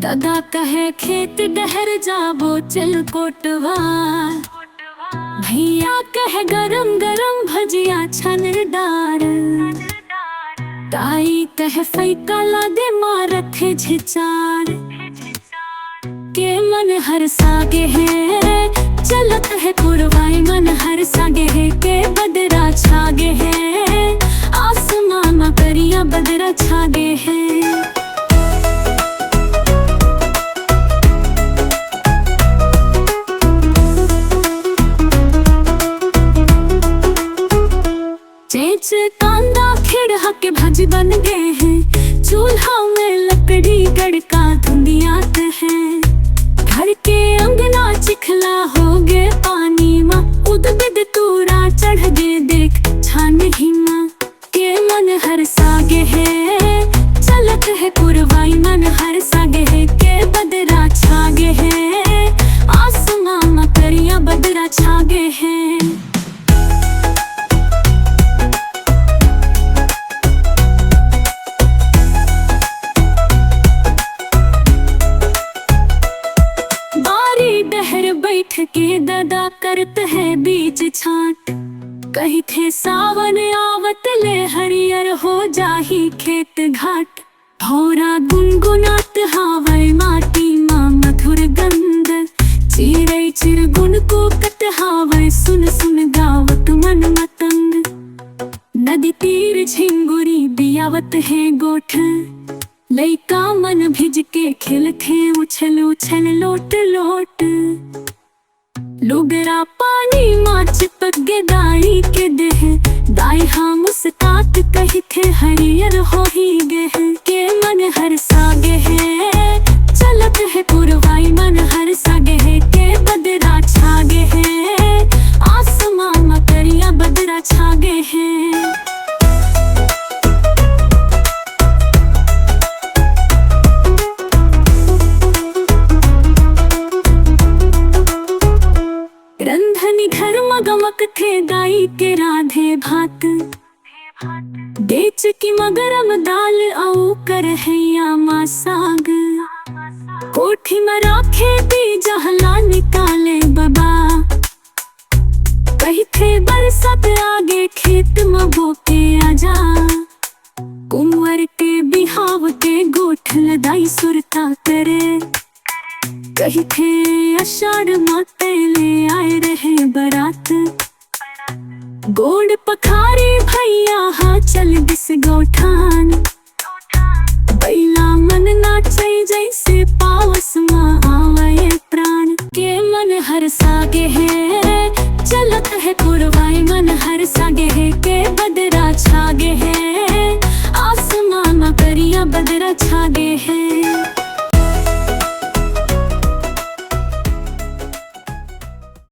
दादा कहे खेत डहर जाबो चल कोटवा। भैया कहे गरम गरम भजिया छन डार। ताई कहे फैका ला दे माँ रखे झिचार। के मन हर सागे है चलत है पुरवाई मन हर सागे है। के बदरा छागे है आसमां में करिया बदरा छागे है। चेच कांदा खिड़हा के भाजी बन गए हैं। चूल्हा में लकड़ी गड़का धुंधियात है। घर के अंगना चिखला हो गे पानी माँ। उद बिद तूरा चढ़ गे देख छान ही माँ। के मन हर सागे है चलत है पुरवाई मन हर सागे है। के बदरा छागे है आसमां में करिया बदरा छागे है। डहर बैठ के दादा करत है बीज छाट। कही थे सावन आवत ले हरियर हो जाही खेत घाट। भौरा गुनगुनात हावै माटी माँ मधुर गंध। चिड़ै चिरगुन को कत हावै सुन सुन गावत मन मतंग। नदी तीर झिंगुरी बियावत है गोठ। लइका मन भिज के खेलथे उछल उछल लोट लोट। लुगरा पानी माँ चिपक गे दाई के देह। दाई हाँ मुस्कात कही थे हरियर हो ही गे। के मन हर सागे है चलत है पुरवाई मन हर सागे है। के बदरा छागे है आसमां में करिया बदरा छागे है। रंधनी घर मगमक थे दाई के राधे भात। बेच की मगरम दाल आऊ कर हैया माँ साग। कोठी में राखे दी जहला निकाले बबा। कही थे बरसात आगे खेत में बोके आजा। कुंवर के बिहाव के गोठ लदाई सुरता करे। कही थे आषाढ़ माते ले आए रहे बरात। गोड़ पखारे भैया हाँ चल दिस गौठान। बैला मन नाचे जैसे पावस माँ आवे प्राण। के मन हर सागे है चलत है पुरवाई मन हर सागे।